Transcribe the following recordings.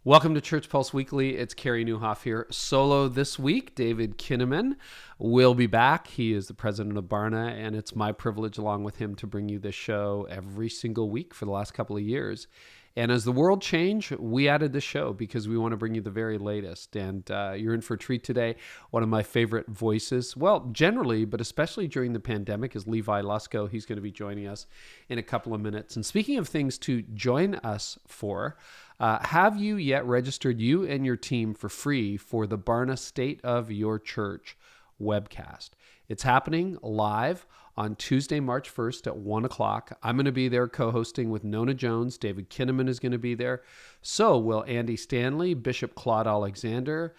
Welcome to Church Pulse Weekly. It's Carey Nieuwhof here. Solo this week, David Kinnaman will be back. He is the president of Barna, and it's my privilege along with him to bring you this show every single week for the last couple of years. And as the world changed, we added this show because we want to bring you the very latest. And you're in for a treat today. One of my favorite voices, well, generally, but especially during the pandemic, is Levi Lusko. He's going to be joining us in a couple of minutes. And speaking of things to join us for, have you yet registered you and your team for free for the Barna State of Your Church webcast? It's happening live on Tuesday, March 1st at 1 o'clock. I'm going to be there co-hosting with Nona Jones. David Kinnaman is going to be there. So will Andy Stanley, Bishop Claude Alexander,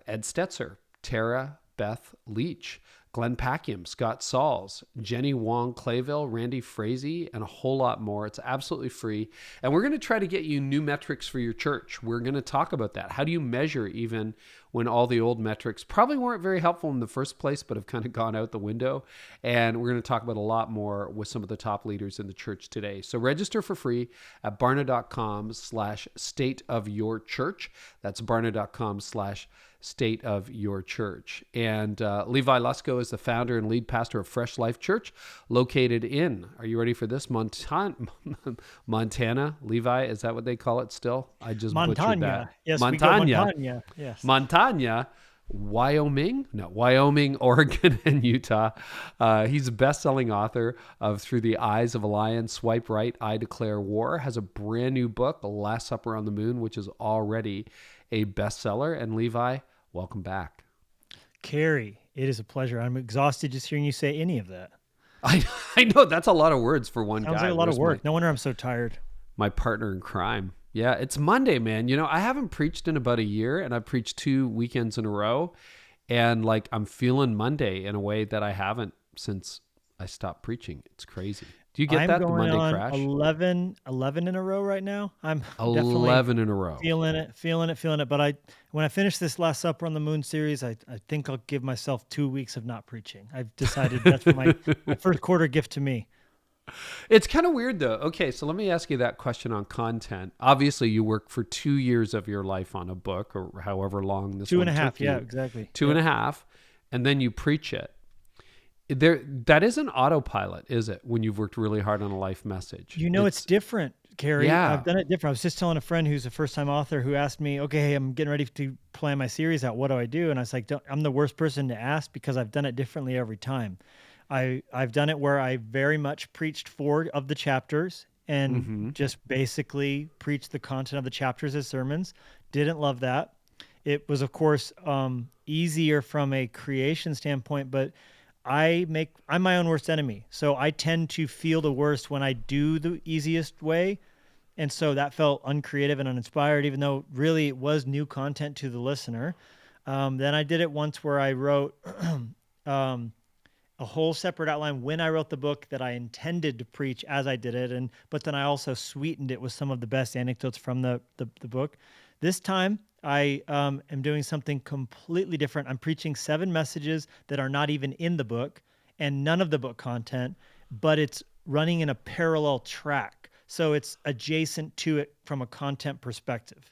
Ed Stetzer, Tara Beth Leach, Glenn Packiam, Scott Sauls, Jenny Wong Clayville, Randy Frazee, and a whole lot more. It's absolutely free. And we're going to try to get you new metrics for your church. We're going to talk about that. How do you measure even when all the old metrics probably weren't very helpful in the first place, but have kind of gone out the window? And we're going to talk about a lot more with some of the top leaders in the church today. So register for free at barna.com/stateofyourchurch. That's barna.com/State of Your Church. And Levi Lusko is the founder and lead pastor of Fresh Life Church, located in, are you ready for this? Montana. Levi, is that what they call it still? I just butchered that. Yes, Montana. Yes. Montana. Wyoming, Oregon, and Utah. He's a best-selling author of Through the Eyes of a Lion, Swipe Right, I Declare War, has a brand new book, The Last Supper on the Moon, which is already a bestseller. And Levi, welcome back. Carey, it is a pleasure. I'm exhausted just hearing you say any of that. I know, that's a lot of words for one guy. Sounds like a lot of work. No wonder I'm so tired. My partner in crime. Yeah, it's Monday, man. You know, I haven't preached in about a year, and I preached 2 weekends in a row. And like, I'm feeling Monday in a way that I haven't since I stopped preaching. It's crazy. Do you get that, the Monday crash? 11 in a row right now. I'm 11 in a row. Feeling it. But when I finish this Last Supper on the Moon series, I think I'll give myself 2 weeks of not preaching. I've decided that's my first quarter gift to me. It's kind of weird though. Okay, so let me ask you that question on content. Obviously, you work for 2 years of your life on a book, or however long this 2.5, yeah, exactly. 2.5, and then you preach it. That isn't autopilot, is it, when you've worked really hard on a life message? You know, it's different, Carey. Yeah. I've done it different. I was just telling a friend who's a first-time author who asked me, okay, I'm getting ready to plan my series out. What do I do? And I was like, I'm the worst person to ask because I've done it differently every time. I've done it where I very much preached 4 of the chapters and just basically preached the content of the chapters as sermons. Didn't love that. It was, of course, easier from a creation standpoint, but I'm my own worst enemy. So I tend to feel the worst when I do the easiest way. And so that felt uncreative and uninspired, even though really it was new content to the listener. Then I did it once where I wrote a whole separate outline when I wrote the book that I intended to preach as I did it, but then I also sweetened it with some of the best anecdotes from the book. This time, I am doing something completely different. I'm preaching 7 messages that are not even in the book and none of the book content, but it's running in a parallel track. So it's adjacent to it from a content perspective.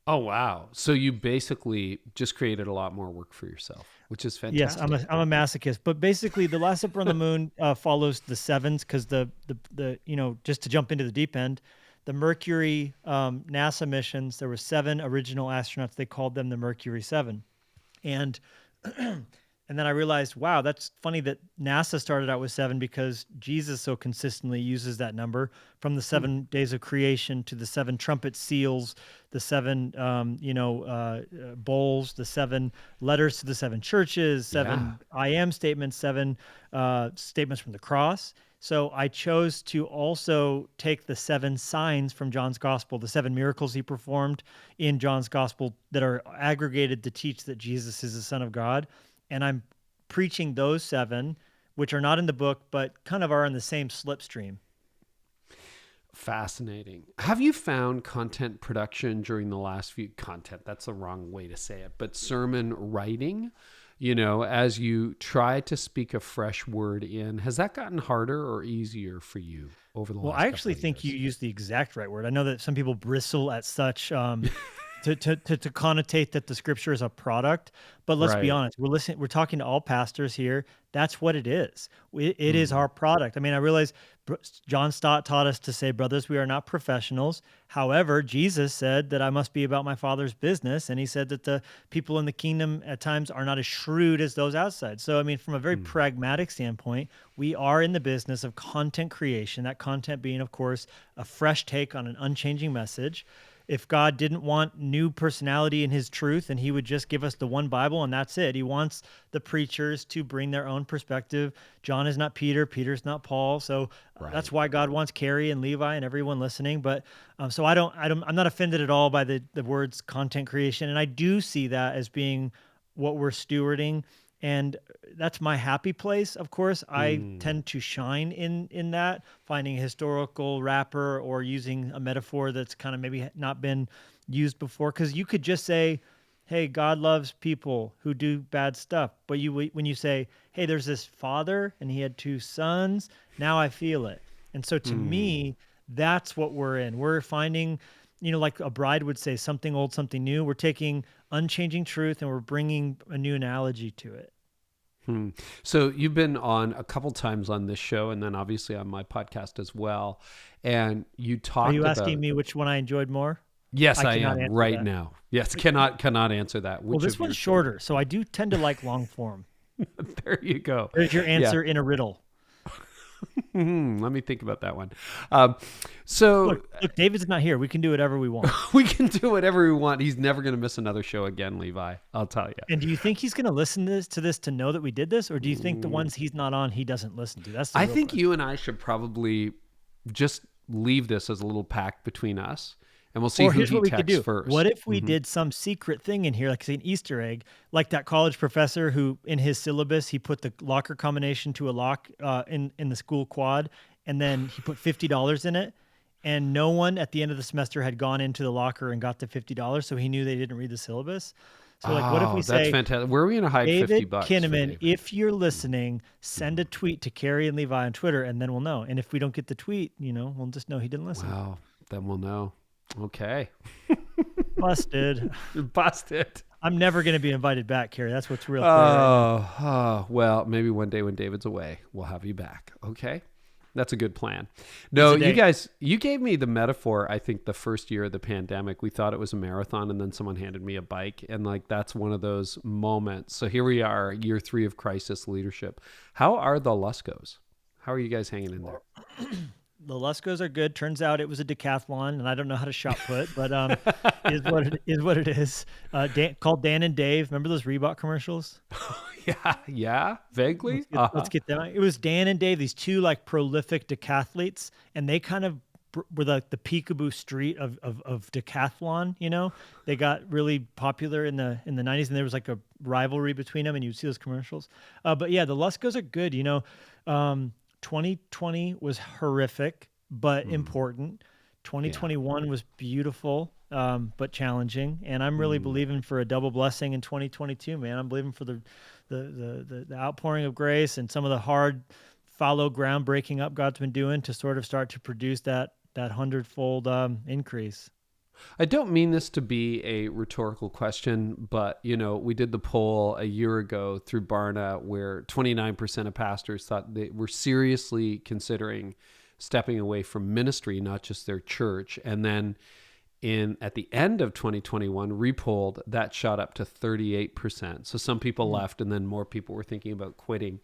Oh, wow. So you basically just created a lot more work for yourself, which is fantastic. Yes, I'm a masochist. But basically, the Last Supper on the Moon follows the 7s because the just to jump into the deep end, the Mercury NASA missions, there were 7 original astronauts. They called them the Mercury 7. And and then I realized, wow, that's funny that NASA started out with 7 because Jesus so consistently uses that number, from the 7 days of creation to the 7 trumpet seals, the 7 bowls, the 7 letters to the 7 churches, 7 I am statements, 7 statements from the cross. So I chose to also take the 7 signs from John's gospel, the 7 miracles he performed in John's gospel that are aggregated to teach that Jesus is the Son of God. And I'm preaching those 7, which are not in the book, but kind of are in the same slipstream. Fascinating. Have you found content production during the last few, that's the wrong way to say it, but sermon writing as you try to speak a fresh word in, has that gotten harder or easier for you over the Well, last I couple actually of think you years? used the exact right word. I know that some people bristle at such to connotate that the scripture is a product, but let's be Right. honest. We're talking to all pastors here. That's what it is. It is Mm, our product. I mean, I realize John Stott taught us to say, brothers, we are not professionals. However, Jesus said that I must be about my Father's business, and he said that the people in the kingdom at times are not as shrewd as those outside. So, I mean, from a very mm, pragmatic standpoint, we are in the business of content creation, that content being, of course, a fresh take on an unchanging message. If God didn't want new personality in his truth, and he would just give us the one Bible and that's it. He wants the preachers to bring their own perspective. John is not Peter, Peter's not Paul. So that's right. why God wants Carey and Levi and everyone listening. But so I'm not offended at all by the words content creation. And I do see that as being what we're stewarding. And that's my happy place. Of course, I Mm, tend to shine in that, finding a historical wrapper or using a metaphor that's kind of maybe not been used before. Because you could just say, "Hey, God loves people who do bad stuff," but when you say, "Hey, there's this father and he had two sons," now I feel it. And so to mm, me, that's what we're in. We're finding, like a bride would say, something old, something new. We're taking unchanging truth and we're bringing a new analogy to it. hmm. So you've been on a couple times on this show and then obviously on my podcast as well. And you Are you talked asking about, me which one I enjoyed more? yes, I I cannot am answer right that. now. Yes, But, cannot answer that. well, Which this of one's your shorter, children? so I do tend to like long form. There you go. There's your Yeah. answer in a riddle. Let me think about that one. Um, so Look, David's not here. We can do whatever we want. we can do whatever we want. He's never going to miss another show again, Levi. I'll tell And do you think he's going to listen to this to know that we did this, or do you think the you. ones he's not on he doesn't listen to? That's the I real think question. you and I should probably just leave this as a little pact between us, and we'll see Or who here's he what we could texts do. What first. if we did some secret thing in here, like say an Easter egg, like that college professor who in his syllabus, he put the locker combination to a lock in the school quad, and then he put $50 in it. And no one at the end of the semester had gone into the locker and got the $50. So he knew they didn't read the syllabus. So like, what if we Oh, that's say, fantastic. Where are we going to hide David $50 for Kinnaman, David? if you're listening, send a tweet to Carey and Levi on Twitter, and then we'll know. And if we don't get the tweet, we'll just know he didn't listen. Wow, then we'll know. Okay. Busted. Busted. I'm never going to be invited back, Carey. That's what's real clear right now. Well, maybe one day when David's away, we'll have you back. Okay. That's a good plan. It's No, a you date. guys, you gave me the metaphor. I think the first year of the pandemic, we thought it was a marathon, and then someone handed me a bike, and like that's one of those moments. So here we are, year 3 of crisis leadership. How are the Luskos? How are you guys hanging in there? The Luskos are good. Turns out it was a decathlon, and I don't know how to shot put, but is what it is. What it is. Called Dan and Dave. Remember those Reebok commercials? Yeah, vaguely. Let's get them. It was Dan and Dave, these two like prolific decathletes, and they kind of were like the peekaboo street of decathlon. They got really popular in the 90s, and there was like a rivalry between them, and you'd see those commercials. But yeah, the Luskos are good. 2020 was horrific but important. Yeah. 2021 was beautiful but challenging, and I'm really Mm. believing for a double blessing in 2022, man. I'm believing for the outpouring of grace and some of the hard fallow ground breaking up God's been doing to sort of start to produce that hundredfold increase. I don't mean this to be a rhetorical question, but we did the poll a year ago through Barna where 29% of pastors thought they were seriously considering stepping away from ministry, not just their church. And then at the end of 2021, repolled, that shot up to 38%. So some people left, and then more people were thinking about quitting.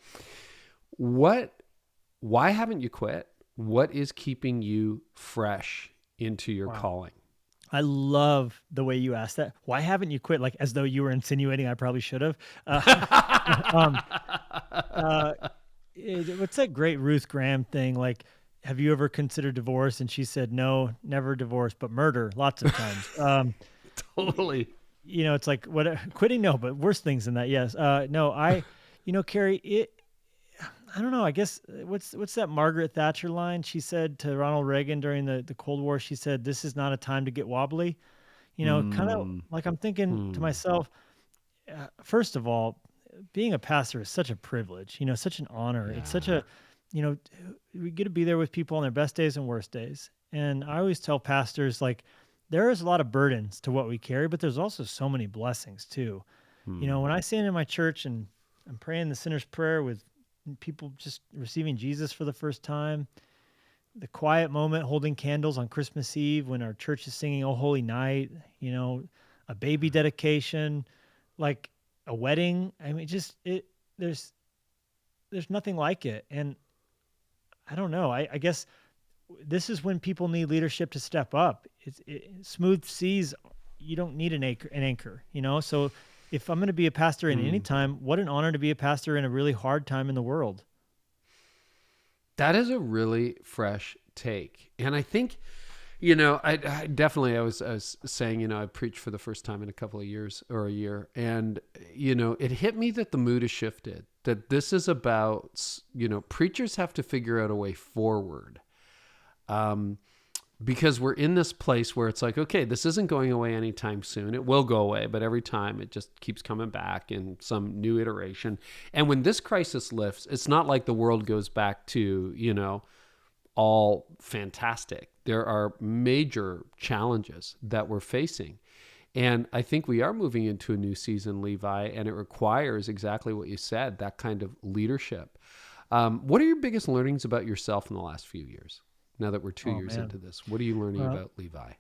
Why haven't you quit? What is keeping you fresh into your Wow. calling? I love the way you asked that. Why haven't you quit? Like as though you were insinuating I probably should have. Um, what's that great Ruth Graham thing? Like, have you ever considered divorce? And she said, no, never divorce, but murder lots of times. Totally. It's like what quitting? No, but worse things than that. Yes. No, Carey, I don't know. I guess what's that Margaret Thatcher line? She said to Ronald Reagan during the Cold War, she said, "This is not a time to get wobbly." Kind of Mm, like I'm thinking to hmm. myself, first of all, being a pastor is such a privilege, such an honor. It's such Yeah. a, you know, we get to be there with people on their best days and worst days. And I always tell pastors, like, there is a lot of burdens to what we carry, but there's also so many blessings too. Hmm. When I stand in my church and I'm praying the sinner's prayer with people just receiving Jesus for the first time, the quiet moment holding candles on Christmas Eve when our church is singing "Oh Holy Night," a baby dedication, like a wedding. I mean, just there's there's nothing like it. And I don't know. I guess this is when people need leadership to step up. Smooth seas. You don't need an anchor. So if I'm going to be a pastor in any Hmm. time, what an honor to be a pastor in a really hard time in the world. That is a really fresh take. And I think, I definitely, I was saying, I preached for the first time in a couple of years or a year. And, it hit me that the mood has shifted, that this is about, preachers have to figure out a way forward. Because we're in this place where it's like, okay, this isn't going away anytime soon. It will go away, but every time it just keeps coming back in some new iteration. And when this crisis lifts, it's not like the world goes back to, all fantastic. There are major challenges that we're facing. And I think we are moving into a new season, Levi, and it requires exactly what you said, that kind of leadership. What are your biggest learnings about yourself in the last few years? Now that we're 2 years Man. into this, what are you learning Well, about Levi?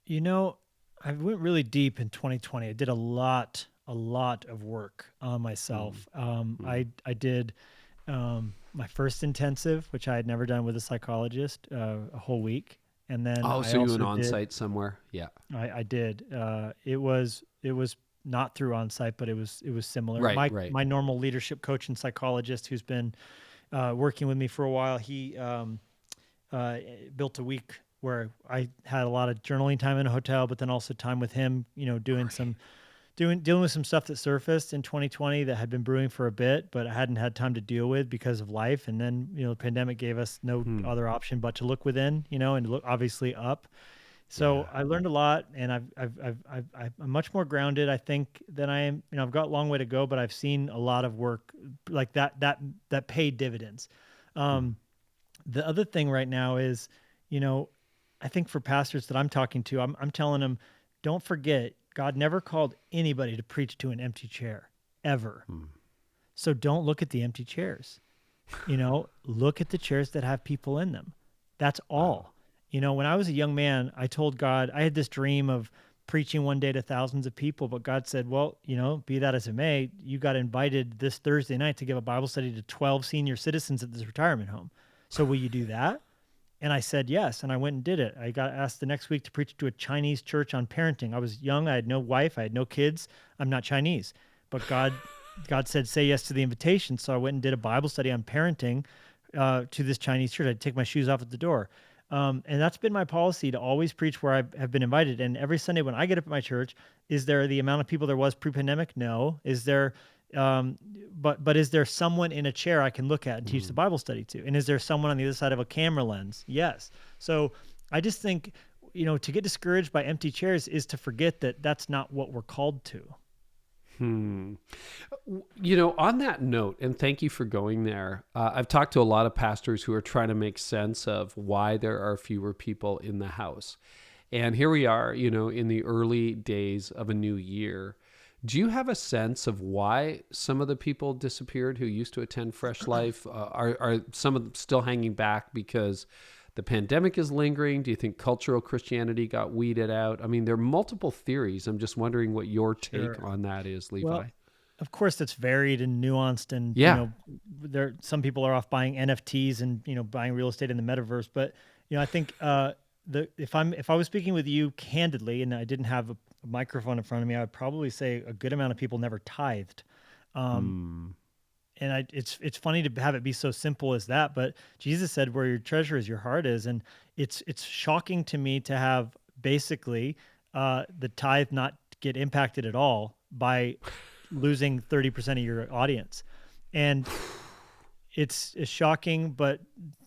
I went really deep in 2020. I did a lot of work on Mm, myself. mm. I did my first intensive, which I had never done with a psychologist, a whole week, and then Oh, I so you went also on did. site somewhere? Yeah. I did. It was not through on site, but it was similar. Right, My right. my normal leadership coach and psychologist, who's been working with me for a while, he uh, built a week where I had a lot of journaling time in a hotel, but then also time with him, Great. dealing with some stuff that surfaced in 2020 that had been brewing for a bit, but I hadn't had time to deal with because of life. And then, the pandemic gave us no Hmm. other option but to look within, and look obviously up. So Yeah. I learned a lot, and I'm much more grounded, I think, than I am. I've got a long way to go, but I've seen a lot of work like that paid dividends. Hmm. Um, the other thing right now is, you know, I think for pastors that I'm talking to, I'm telling them, don't forget, God never called anybody to preach to an empty chair ever. Hmm. So don't look at the empty chairs. Look at the chairs that have people in them. That's Wow. all. When I was a young man, I told God, I had this dream of preaching one day to thousands of people, but God said, well, be that as it may, you got invited this Thursday night to give a Bible study to 12 senior citizens at this retirement home. So will you do that? And I said yes, and I went and did it. I got asked the next week to preach to a Chinese church on parenting. I was young, I had no wife, I had no kids. I'm not Chinese, but God said say yes to the invitation. So I went and did a Bible study on parenting to this Chinese church. I'd take my shoes off at the door, and that's been my policy to always preach where I have been invited. And every Sunday when I get up at my church, is there the amount of people there was pre-pandemic? No. Is there um, but is there someone in a chair I can look at and teach the Hmm. Bible study to? And is there someone on the other side of a camera lens? Yes. So I just think, to get discouraged by empty chairs is to forget that that's not what we're called to. Hmm. On that note, and thank you for going there, I've talked to a lot of pastors who are trying to make sense of why there are fewer people in the house. And here we are, in the early days of a new year. Do you have a sense of why some of the people disappeared who used to attend Fresh Life? Are some of them still hanging back because the pandemic is lingering? Do you think cultural Christianity got weeded out? I mean, there are multiple theories. I'm just wondering what your take Sure. on that is, Levi. Well, of course, that's varied and nuanced, and Yeah. there some people are off buying NFTs and buying real estate in the metaverse. But I think the if I was speaking with you candidly, and I didn't have a microphone in front of me, I would probably say a good amount of people never tithed. Um, Hmm. and it's funny to have it be so simple as that, but Jesus said, "Where your treasure is, your heart is," and it's shocking to me to have basically the tithe not get impacted at all by losing 30% of your audience. And it's a shocking but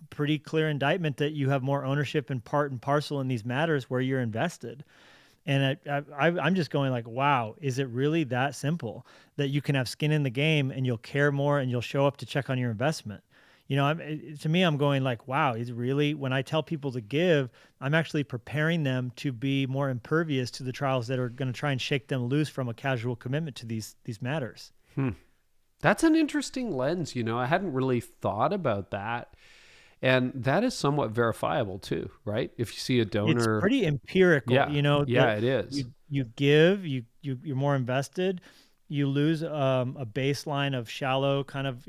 pretty clear indictment that you have more ownership and part and parcel in these matters where you're invested. And I'm just going like, wow, is it really that simple that you can have skin in the game and you'll care more and you'll show up to check on your investment? To me, I'm going like, wow, is really, when I tell people to give, I'm actually preparing them to be more impervious to the trials that are going to try and shake them loose from a casual commitment to these matters. That's an interesting lens. I hadn't really thought about that. And that is somewhat verifiable too, right? If you see a It's donor. pretty empirical, Yeah, that it is. you give, you're more invested, you lose a baseline of shallow kind of,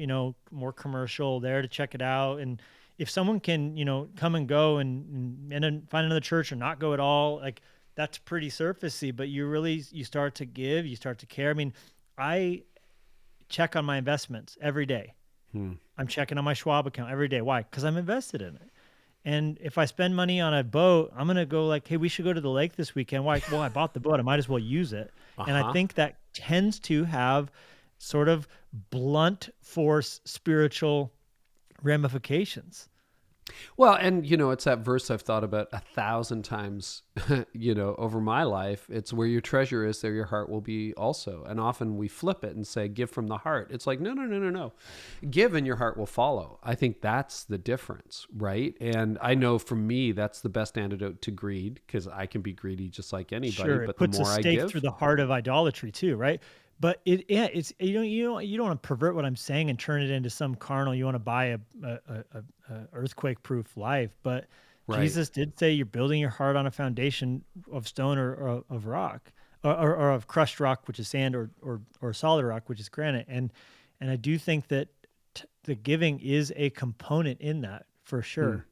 more commercial there to check it out. And if someone can, come and go and then find another church or not go at all, like that's pretty surfacey, but you start to give, you start to care. I mean, I check on my investments every day. I'm checking on my Schwab account every day. Why? Because I'm invested in it. And if I spend money on a boat, I'm going to go like, hey, we should go to the lake this weekend. Why? Well, I bought the boat. I might as well use it. And I think that tends to have sort of blunt force spiritual ramifications. Well, and it's that verse I've thought about 1,000 times, over my life. It's where your treasure is, there your heart will be also. And often we flip it and say, give from the heart. It's like, no. Give and your heart will follow. I think that's the difference, right? And I know for me, that's the best antidote to greed, because I can be greedy just like anybody. Sure, but it puts the more a I stake give, through the heart of idolatry too, right? But it's you don't want to pervert what I'm saying and turn it into some carnal. You want to buy a earthquake proof life, but right. Jesus did say you're building your heart on a foundation of stone or of rock, or of crushed rock, which is sand, or solid rock, which is granite. And I do think that the giving is a component in that for sure.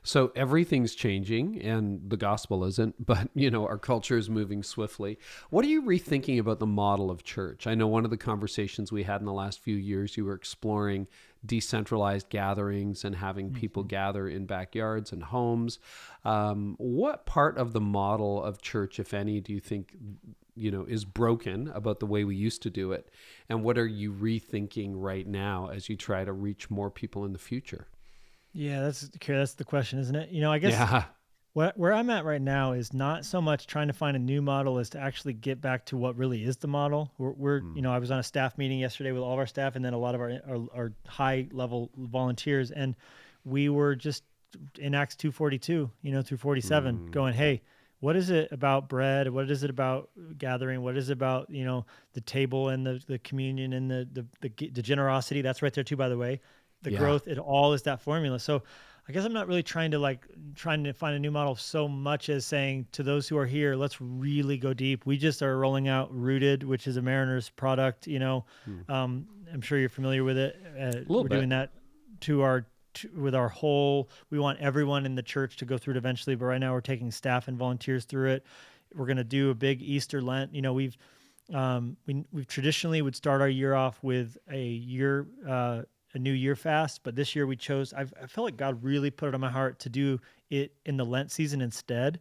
So everything's changing and the gospel isn't, but our culture is moving swiftly. What are you rethinking about the model of church? I know one of the conversations we had in the last few years, you were exploring decentralized gatherings and having people gather in backyards and homes. What part of the model of church, if any, do you think is broken about the way we used to do it? And what are you rethinking right now as you try to reach more people in the future? Yeah, that's the question, isn't it? I guess where I'm at right now is not so much trying to find a new model as to actually get back to what really is the model. We're I was on a staff meeting yesterday with all of our staff and then a lot of our high level volunteers, and we were just in Acts 2:42, through 47, going, hey, what is it about bread? What is it about gathering? What is it about the table and the communion and the generosity? That's right there too, by the way. The growth, it all is that formula. So I guess I'm not really trying to find a new model so much as saying to those who are here, let's really go deep. We just are rolling out Rooted, which is a Mariners product. I'm sure you're familiar with it. We're doing that with our whole. We want everyone in the church to go through it eventually, but right now we're taking staff and volunteers through it. We're going to do a big Easter Lent. We've traditionally would start our year off with a New Year fast, but this year we chose, I felt like God really put it on my heart to do it in the Lent season instead.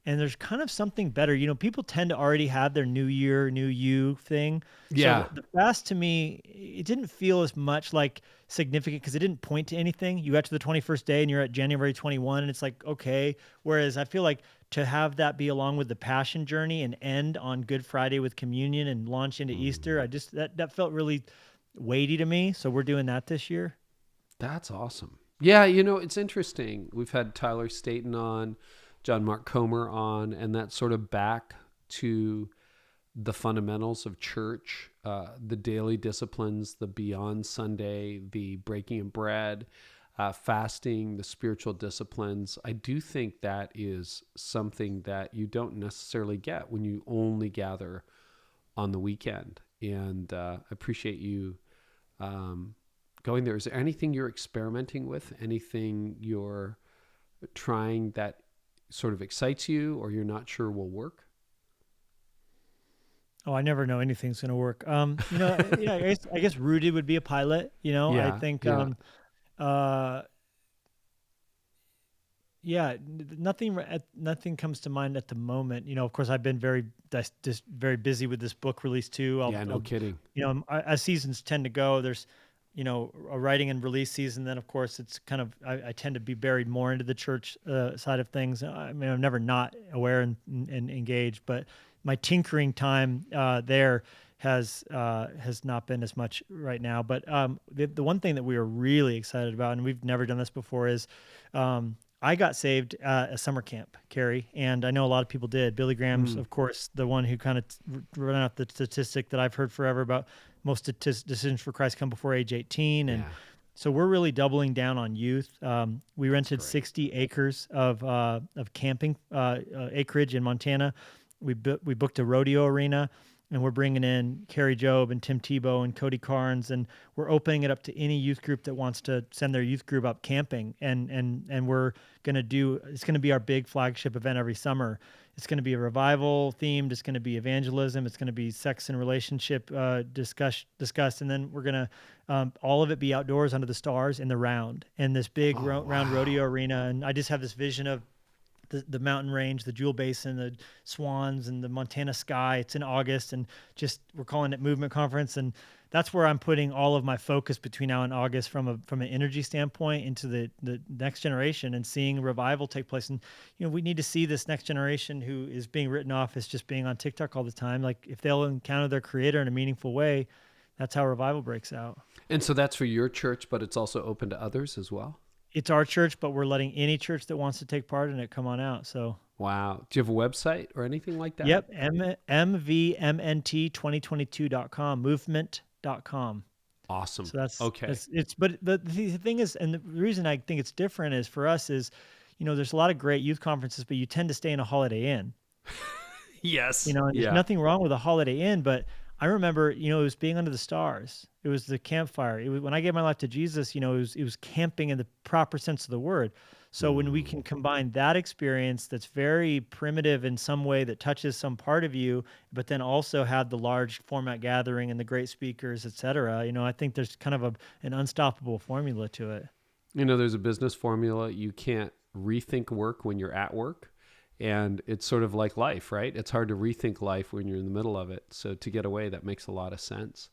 And there's kind of something better. People tend to already have their New Year, New You thing. Yeah. So the fast to me, it didn't feel as much like significant because it didn't point to anything. You got to the 21st day and you're at January 21 and it's like, okay. Whereas I feel like to have that be along with the Passion Journey and end on Good Friday with communion and launch into Easter, that felt really weighty to me. So we're doing that this year. That's awesome. Yeah, it's interesting. We've had Tyler Staton on, John Mark Comer on, and that's sort of back to the fundamentals of church, the daily disciplines, the beyond Sunday, the breaking of bread, fasting, the spiritual disciplines. I do think that is something that you don't necessarily get when you only gather on the weekend. And I appreciate you going there. Is there anything you're experimenting with? Anything you're trying that sort of excites you or you're not sure will work? Oh, I never know anything's going to work. I guess Rooted would be a pilot. I think, nothing comes to mind at the moment. Of course, I've been very busy with this book release too. No kidding. As seasons tend to go, there's a writing and release season. Then of course it's kind of, I tend to be buried more into the church side of things. I mean, I'm never not aware and engaged, but my tinkering time there has not been as much right now. But the one thing that we are really excited about, and we've never done this before, is I got saved at a summer camp, Carey, and I know a lot of people did. Billy Graham's, of course, the one who kind of ran out the statistic that I've heard forever about most decisions for Christ come before age 18. And so we're really doubling down on youth. We rented 60 acres of camping acreage in Montana. We booked a rodeo arena, and we're bringing in Kerry Jobe and Tim Tebow and Cody Carnes, and we're opening it up to any youth group that wants to send their youth group up camping. And we're going to it's going to be our big flagship event every summer. It's going to be a revival themed. It's going to be evangelism. It's going to be sex and relationship discussed. And then we're going to, all of it be outdoors under the stars in the round, and this big round rodeo arena. And I just have this vision of the mountain range, the Jewel Basin, the swans, and the Montana sky. It's in August, and just we're calling it Movement Conference, and that's where I'm putting all of my focus between now and August from an energy standpoint into the next generation and seeing revival take place. And we need to see this next generation who is being written off as just being on TikTok all the time. Like, if they'll encounter their Creator in a meaningful way, that's how revival breaks out. And so that's for your church, but it's also open to others as well? It's our church, but we're letting any church that wants to take part in it come on out. So wow. Do you have a website or anything like that? Yep. mvmnt2022.com, movement.com. Awesome. So that's okay. But the thing is, and the reason I think it's different is for us is, there's a lot of great youth conferences, but you tend to stay in a Holiday Inn. Yes. And there's nothing wrong with a Holiday Inn, but I remember, it was being under the stars. It was the campfire. It was, when I gave my life to Jesus, it was camping in the proper sense of the word. So when we can combine that experience that's very primitive in some way that touches some part of you, but then also had the large format gathering and the great speakers, et cetera, I think there's kind of an unstoppable formula to it. There's a business formula. You can't rethink work when you're at work. And it's sort of like life, right? It's hard to rethink life when you're in the middle of it. So to get away, that makes a lot of sense.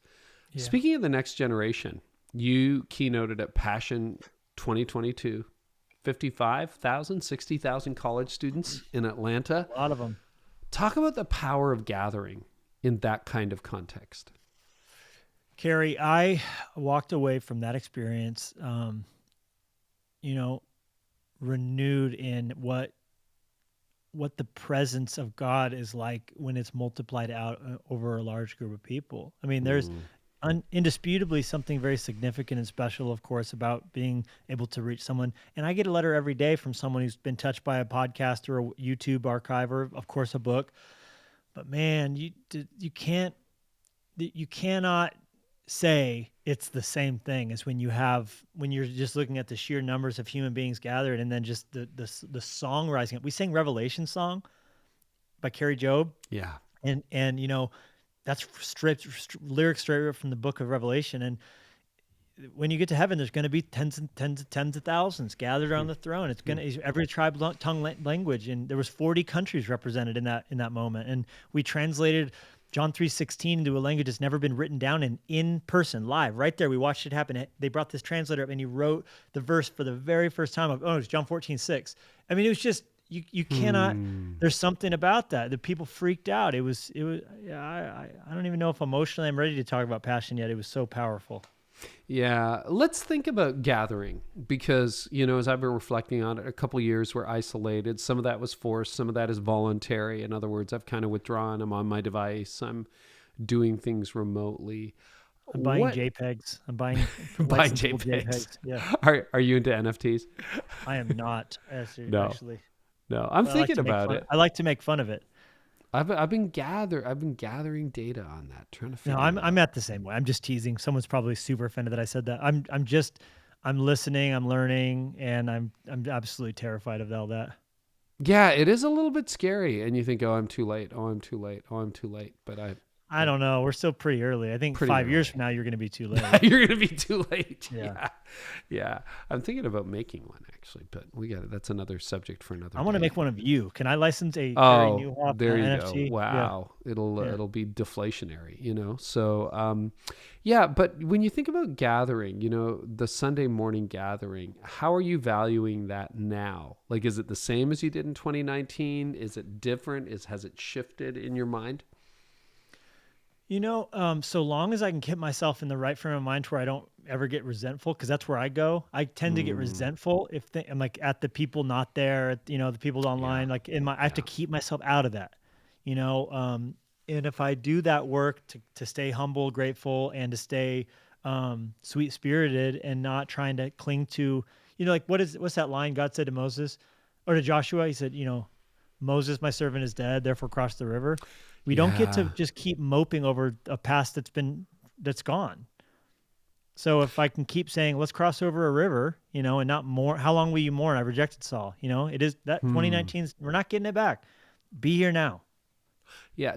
Yeah. Speaking of the next generation, you keynoted at Passion 2022, 55,000, 60,000 college students in Atlanta. A lot of them. Talk about the power of gathering in that kind of context. Carey, I walked away from that experience, renewed in what the presence of God is like when it's multiplied out over a large group of people. I mean, there's indisputably something very significant and special, of course, about being able to reach someone. And I get a letter every day from someone who's been touched by a podcast or a YouTube archive or, of course, a book. But man, you cannot say it's the same thing as when you're just looking at the sheer numbers of human beings gathered, and then just the song rising up. We sang Revelation song by Kerry Jobe. Yeah. And that's lyrics straight up from the book of Revelation. And when you get to heaven, there's going to be tens of thousands gathered around the throne. It's going to every tribe, tongue, language, and there was 40 countries represented in that moment. And we translated John 3:16 into a language that's never been written down in person, live, right there. We watched it happen. They brought this translator up, and he wrote the verse for the very first time. It was John 14:6. I mean, it was just, you cannot, there's something about that. The people freaked out. I don't even know if emotionally I'm ready to talk about Passion yet. It was so powerful. Yeah. Let's think about gathering, because, as I've been reflecting on it, a couple of years were isolated. Some of that was forced. Some of that is voluntary. In other words, I've kind of withdrawn. I'm on my device. I'm doing things remotely. I'm buying JPEGs. I'm buying JPEGs. Yeah. Are you into NFTs? I am not, actually. No, I'm thinking about it. I like to make fun of it. I've been gathering data on that, trying to figure. No, I'm at the same way. I'm just teasing. Someone's probably super offended that I said that. I'm listening, I'm learning, and I'm absolutely terrified of all that. Yeah, it is a little bit scary, and you think, oh, I'm too late. Oh, I'm too late. Oh, I'm too late. But I don't know. We're still pretty early. I think Pretty 5 years early. from now, you're going to be too late. You're gonna be too late. Yeah. Yeah. I'm thinking about making one actually, but that's another subject for another I want to day. make one of you. Can I license a Carey Oh, Nieuwhof there you NFT? go. Wow. Yeah. It'll be deflationary, So, yeah, but when you think about gathering, the Sunday morning gathering, how are you valuing that now? Like, is it the same as you did in 2019? Is it different? Has it shifted in your mind? So long as I can keep myself in the right frame of mind to where I don't ever get resentful, because that's where I go. I tend to get resentful if I'm like at the people not there, the people online, Yeah. like I have to keep myself out of that, and if I do that work to stay humble, grateful, and to stay sweet spirited and not trying to cling to, like what's that line God said to Moses or to Joshua? He said, Moses, my servant, is dead, therefore cross the river. We don't get to Yeah. just keep moping over a past that's gone. So if I can keep saying, let's cross over a river, and not more, how long will you mourn? I rejected Saul. It is that 2019, we're not getting it back. Be here now. Yeah.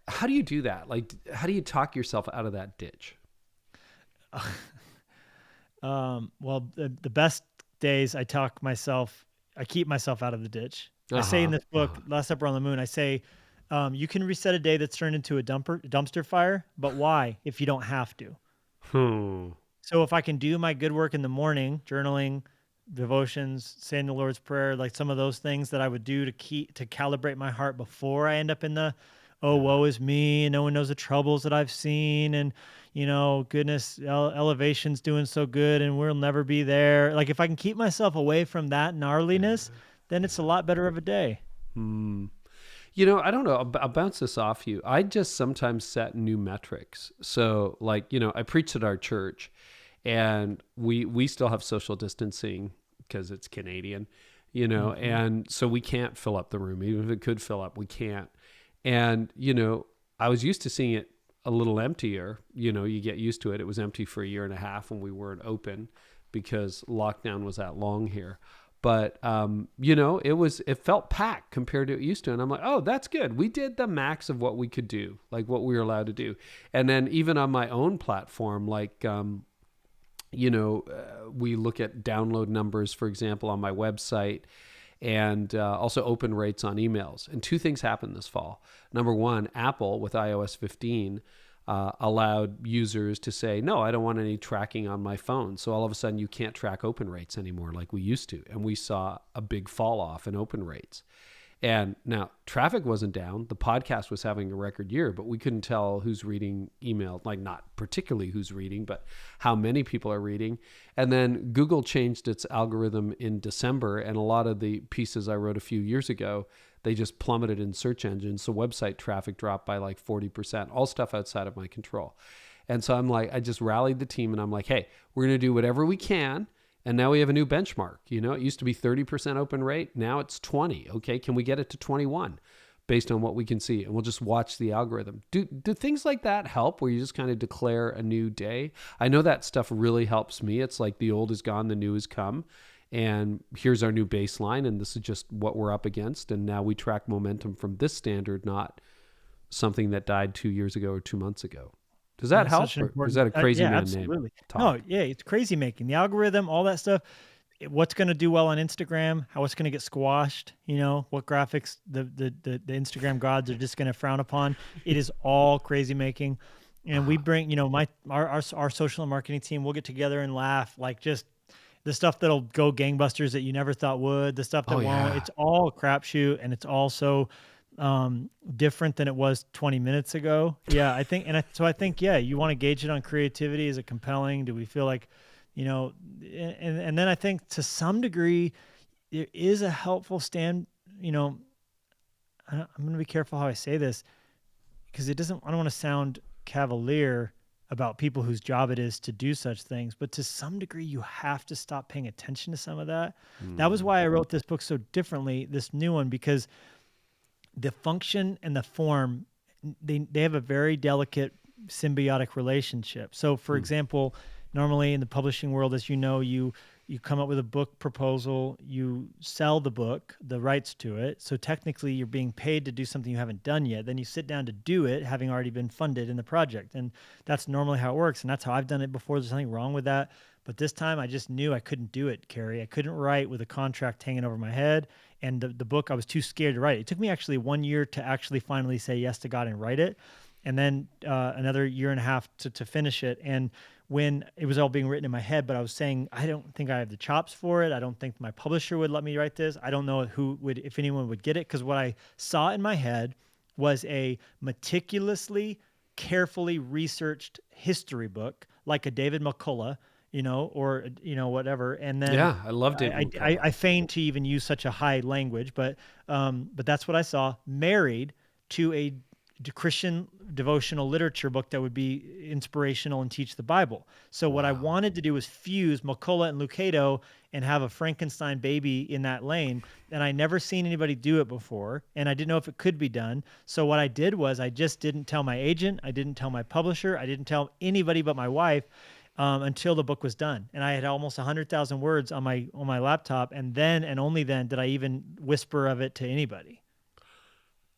How do you do that? Like, how do you talk yourself out of that ditch? Well, the best days I keep myself out of the ditch. I say in this book, Last Supper on the Moon, I say, you can reset a day that's turned into a dumpster fire, but why if you don't have to? So if I can do my good work in the morning, journaling, devotions, saying the Lord's Prayer, like some of those things that I would do to calibrate my heart before I end up in the, woe is me, and no one knows the troubles that I've seen, and goodness, elevation's doing so good, and we'll never be there. Like if I can keep myself away from that gnarliness, then it's a lot better of a day. I don't know. I'll bounce this off you. I just sometimes set new metrics. So, like, I preach at our church, and we still have social distancing because it's Canadian, and so we can't fill up the room. Even if it could fill up, we can't. And, I was used to seeing it a little emptier. You get used to it. It was empty for a year and a half when we weren't open because lockdown was that long here. But, it felt packed compared to what it used to. And I'm like, oh, that's good. We did the max of what we could do, like what we were allowed to do. And then even on my own platform, like, we look at download numbers, for example, on my website, and also open rates on emails. And two things happened this fall. Number one, Apple with iOS 15 allowed users to say, no, I don't want any tracking on my phone. So all of a sudden you can't track open rates anymore like we used to. And we saw a big fall off in open rates. And now traffic wasn't down. The podcast was having a record year, but we couldn't tell who's reading email, like not particularly who's reading, but how many people are reading. And then Google changed its algorithm in December, and a lot of the pieces I wrote a few years ago, they just plummeted in search engines. So website traffic dropped by like 40%, all stuff outside of my control. And so I'm like, I just rallied the team and I'm like, hey, we're going to do whatever we can. And now we have a new benchmark. It used to be 30% open rate. Now it's 20. Okay. Can we get it to 21 based on what we can see? And we'll just watch the algorithm. Do things like that help where you just kind of declare a new day? I know that stuff really helps me. It's like the old is gone, the new has come. And here's our new baseline. And this is just what we're up against. And now we track momentum from this standard, not something that died 2 years ago or 2 months ago. Does that help? Or is that a crazy man absolutely. name? Talk? No, yeah, it's crazy making. The algorithm, all that stuff, what's going to do well on Instagram, how it's going to get squashed, what graphics the Instagram gods are just going to frown upon. It is all crazy making. And we bring, our social and marketing team, we'll get together and laugh, like just the stuff that'll go gangbusters that you never thought would, the stuff that won't. It's all a crapshoot, and it's also different than it was 20 minutes ago. Yeah, I think, so I think, you want to gauge it on creativity. Is it compelling? Do we feel like, and then I think to some degree there is a helpful I'm going to be careful how I say this because I don't want to sound cavalier about people whose job it is to do such things, but to some degree you have to stop paying attention to some of that. That was why I wrote this book so differently, this new one, because the function and the form, they have a very delicate symbiotic relationship. So for example, normally in the publishing world, as you know, you you come up with a book proposal, you sell the book, the rights to it. So technically you're being paid to do something you haven't done yet. Then you sit down to do it, having already been funded in the project. And that's normally how it works. And that's how I've done it before. There's nothing wrong with that. But this time I just knew I couldn't do it, Carey. I couldn't write with a contract hanging over my head. And the book, I was too scared to write it. It took me actually 1 year to actually finally say yes to God and write it. And then another year and a half to finish it. And when it was all being written in my head, but I was saying, I don't think I have the chops for it. I don't think my publisher would let me write this. I don't know if anyone would get it. Because what I saw in my head was a meticulously, carefully researched history book, like a David McCullough, or, whatever. And then Yeah, I loved it. I feigned to even use such a high language, but that's what I saw, married to a Christian devotional literature book that would be inspirational and teach the Bible. So what I wanted to do was fuse McCullough and Lucado and have a Frankenstein baby in that lane. And I never seen anybody do it before. And I didn't know if it could be done. So what I did was I just didn't tell my agent. I didn't tell my publisher. I didn't tell anybody but my wife until the book was done. And I had almost 100,000 words on my laptop. And then, and only then, did I even whisper of it to anybody.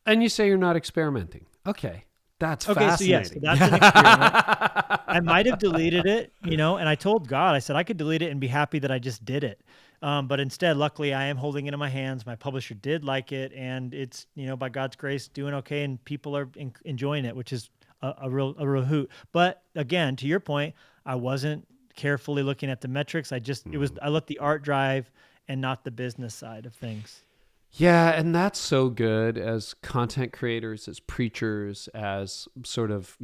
And you say you're not experimenting. Okay. That's fascinating. So yes, that's an experiment. I might have deleted it, and I told God, I said I could delete it and be happy that I just did it. But instead, luckily, I am holding it in my hands. My publisher did like it, and it's, by God's grace, doing okay, and people are enjoying it, which is a real hoot. But again, to your point, I wasn't carefully looking at the metrics. I let the art drive and not the business side of things. Yeah, and that's so good as content creators, as preachers, as sort of,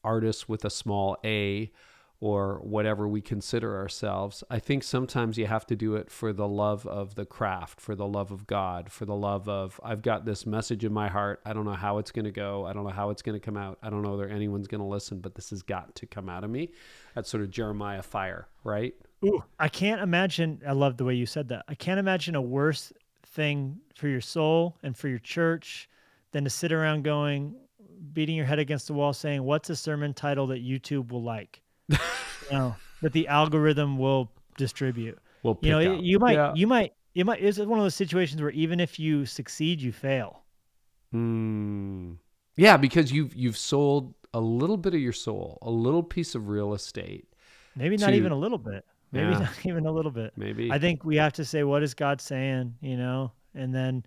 artists with a small a, or whatever we consider ourselves. I think sometimes you have to do it for the love of the craft, for the love of God, for the love of, I've got this message in my heart. I don't know how it's going to go. I don't know how it's going to come out. I don't know whether anyone's going to listen, but this has got to come out of me. That's sort of Jeremiah fire, right? Ooh, I can't imagine. I love the way you said that. I can't imagine a worse thing for your soul and for your church than to sit around beating your head against the wall saying, what's a sermon title that YouTube will like? That the algorithm will distribute. We'll pick out. You might, it's one of those situations where even if you succeed, you fail. Yeah, because you've sold a little bit of your soul, a little piece of real estate. Maybe not even a little bit. Maybe not even a little bit. Maybe. I think we have to say, what is God saying, and then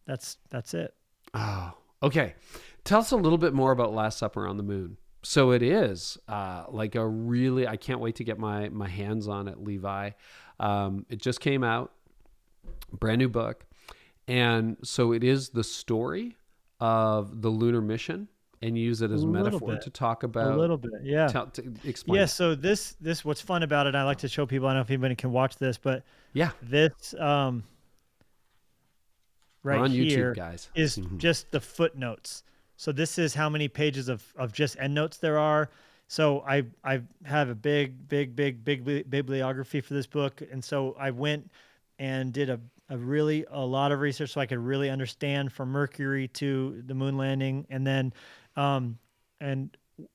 that's it. Oh, okay. Tell us a little bit more about Last Supper on the Moon. So it is like a really, I can't wait to get my hands on it, Levi. It just came out, brand new book. And so it is the story of the lunar mission, and you use it as a metaphor to talk about. A little bit, yeah. Explain. Yeah, so this what's fun about it, I like to show people, I don't know if anybody can watch this, but this right on here YouTube, guys. is just the footnotes. So this is how many pages of just endnotes there are. So I have a big bibliography for this book. And so I went and did a lot of research so I could really understand from Mercury to the moon landing. And then,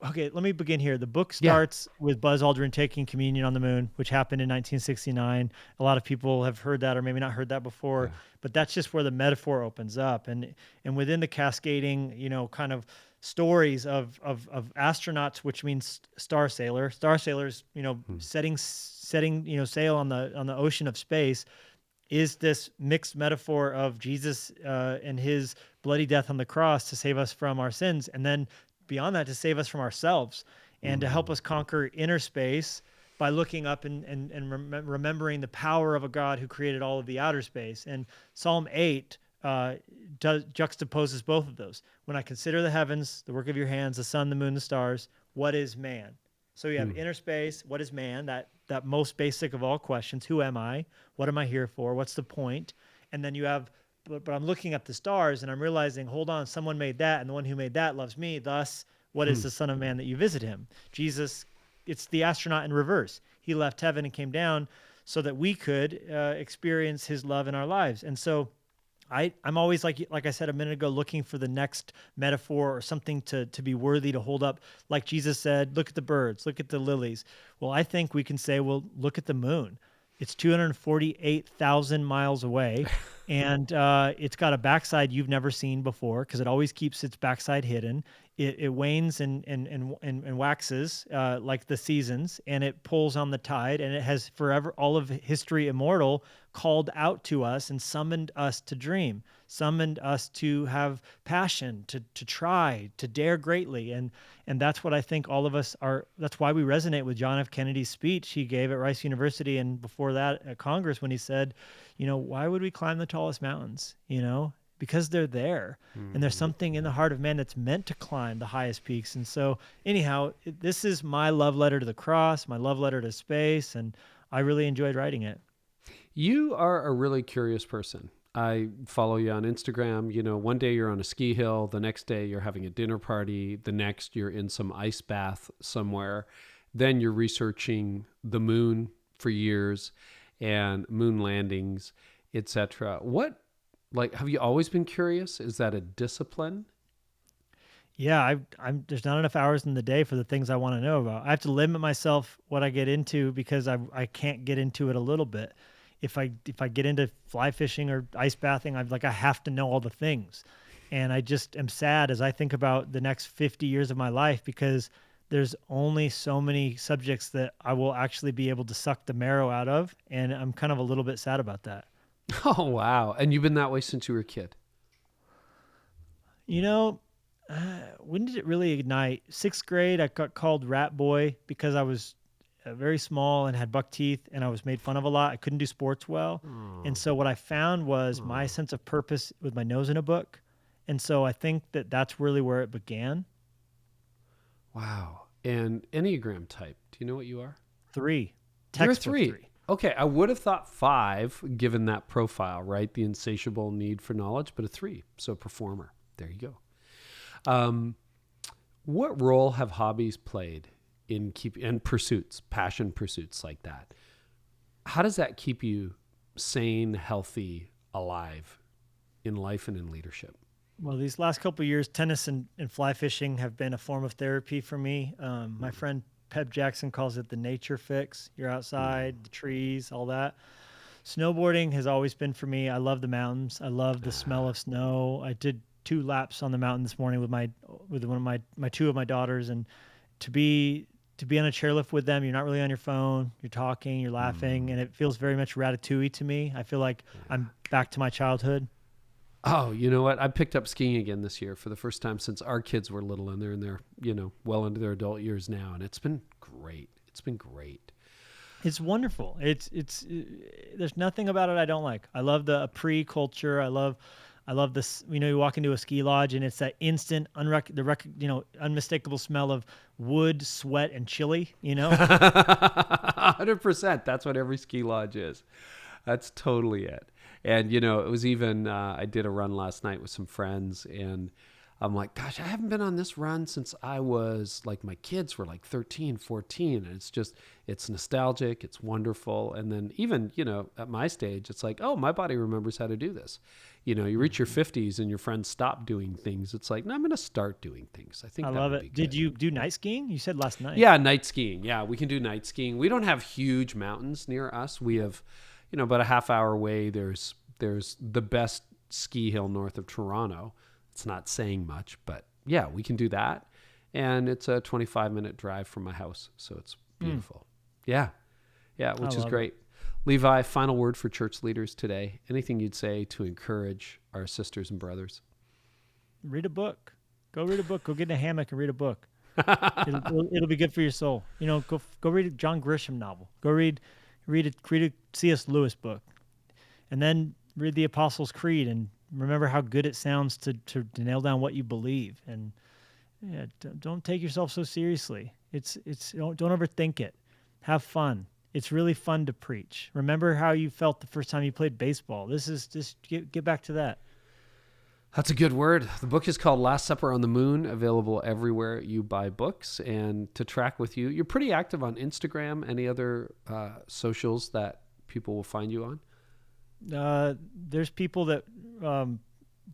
okay, let me begin here. The book starts with Buzz Aldrin taking communion on the moon, which happened in 1969. A lot of people have heard that or maybe not heard that before, but that's just where the metaphor opens up. And within the cascading, kind of stories of astronauts, which means star sailors, setting, sail on the ocean of space, is this mixed metaphor of Jesus and his bloody death on the cross to save us from our sins. And then beyond that, to save us from ourselves and to help us conquer inner space by looking up and remembering the power of a God who created all of the outer space. And Psalm 8 juxtaposes both of those. When I consider the heavens, the work of your hands, the sun, the moon, the stars, what is man? So you have inner space, what is man? That most basic of all questions. Who am I? What am I here for? What's the point? And then you have, but I'm looking at the stars and I'm realizing, hold on, someone made that, and the one who made that loves me. Thus, what is the Son of Man that you visit him? Jesus, it's the astronaut in reverse. He left heaven and came down so that we could experience his love in our lives. And so I'm always like I said a minute ago, looking for the next metaphor or something to be worthy to hold up. Like Jesus said, look at the birds, look at the lilies. Well, I think we can say, well, look at the moon. It's 248,000 miles away, and it's got a backside you've never seen before because it always keeps its backside hidden. It wanes and waxes like the seasons, and it pulls on the tide, and it has forever, all of history immortal, called out to us and summoned us to dream, summoned us to have passion, to try, to dare greatly. And that's what I think all of us are. That's why we resonate with John F. Kennedy's speech he gave at Rice University, and before that at Congress, when he said, why would we climb the tallest mountains? Because they're there, and there's something in the heart of man that's meant to climb the highest peaks. And so anyhow, this is my love letter to the cross, my love letter to space, and I really enjoyed writing it. You are a really curious person. I follow you on Instagram. One day you're on a ski hill, the next day you're having a dinner party, the next you're in some ice bath somewhere. Then you're researching the moon for years and moon landings, etc. Have you always been curious? Is that a discipline? Yeah, there's not enough hours in the day for the things I want to know about. I have to limit myself what I get into because I can't get into it a little bit. If I get into fly fishing or ice bathing, I have to know all the things. And I just am sad as I think about the next 50 years of my life because there's only so many subjects that I will actually be able to suck the marrow out of. And I'm kind of a little bit sad about that. Oh, wow. And you've been that way since you were a kid? When did it really ignite? 6th grade, I got called rat boy because I was very small and had buck teeth, and I was made fun of a lot. I couldn't do sports well. And so what I found was my sense of purpose with my nose in a book. And so I think that that's really where it began. Wow. And Enneagram type, do you know what you are? 3. You're 3. Okay, I would have thought 5, given that profile, right? The insatiable need for knowledge, but a 3, so performer. There you go. What role have hobbies played in pursuits, passion pursuits like that? How does that keep you sane, healthy, alive in life and in leadership? Well, these last couple of years, tennis and fly fishing have been a form of therapy for me. My friend Peb Jackson calls it the nature fix. You're outside, the trees, all that. Snowboarding has always been for me. I love the mountains. I love the smell of snow. I did 2 laps on the mountain this morning with one of my 2 of my daughters, and to be on a chairlift with them, you're not really on your phone. You're talking, you're laughing, and it feels very much Ratatouille to me. I feel like I'm back to my childhood. Oh, you know what? I picked up skiing again this year for the first time since our kids were little, and they're in their, well into their adult years now, and it's been great. It's been great. It's wonderful. It's there's nothing about it I don't like. I love the pre-culture. I love this. You walk into a ski lodge and it's that instant, unmistakable smell of wood, sweat, and chili. 100%. That's what every ski lodge is. That's totally it. And it was even I did a run last night with some friends, and I'm like, gosh, I haven't been on this run since I was my kids were 13, 14. And it's nostalgic. It's wonderful. And then even, at my stage, it's like, oh, my body remembers how to do this. You reach your 50s and your friends stop doing things. It's like, no, I'm going to start doing things. I think I love it. Did you do night skiing? You said last night. Yeah, night skiing. Yeah, we can do night skiing. We don't have huge mountains near us. We have, about a half hour away, there's the best ski hill north of Toronto. It's not saying much, but yeah, we can do that. And it's a 25-minute drive from my house. So it's beautiful. Yeah, which is great. Levi, final word for church leaders today. Anything you'd say to encourage our sisters and brothers? Read a book. Go read a book. Go get in a hammock and read a book. It'll be good for your soul. Go read a John Grisham novel. Go read a C.S. Lewis book. And then read the Apostles' Creed and remember how good it sounds to nail down what you believe. And don't take yourself so seriously. Don't overthink it. Have fun. It's really fun to preach. Remember how you felt the first time you played baseball. This is just get back to that. That's a good word. The book is called Last Supper on the Moon, available everywhere you buy books. And to track with you, you're pretty active on Instagram. Any other socials that people will find you on? There's people that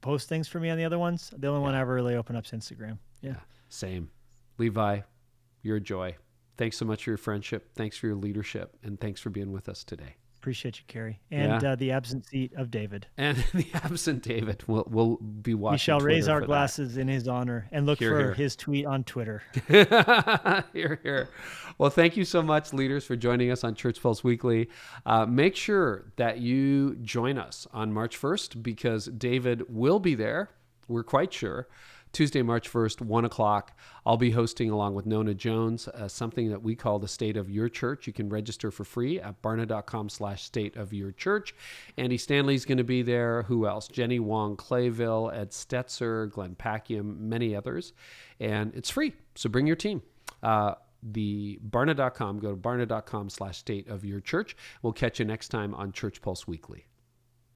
post things for me on the other ones. The only one I ever really open up is Instagram. Yeah. Same. Levi, you're a joy. Thanks so much for your friendship. Thanks for your leadership. And thanks for being with us today. Appreciate you, Carey. And the absent seat of David. And the absent David. We'll be watching. We shall Twitter raise our for glasses in his honor and look for his tweet on Twitter. Hear, hear. Well, thank you so much, leaders, for joining us on Church Pulse Weekly. Make sure that you join us on March 1st because David will be there. We're quite sure. Tuesday, March 1st, 1 o'clock. I'll be hosting, along with Nona Jones, something that we call the State of Your Church. You can register for free at barna.com/state of your church. Andy Stanley's going to be there. Who else? Jenny Wong Clayville, Ed Stetzer, Glenn Packiam, many others. And it's free, so bring your team. The barna.com, go to barna.com/state of your church. We'll catch you next time on Church Pulse Weekly.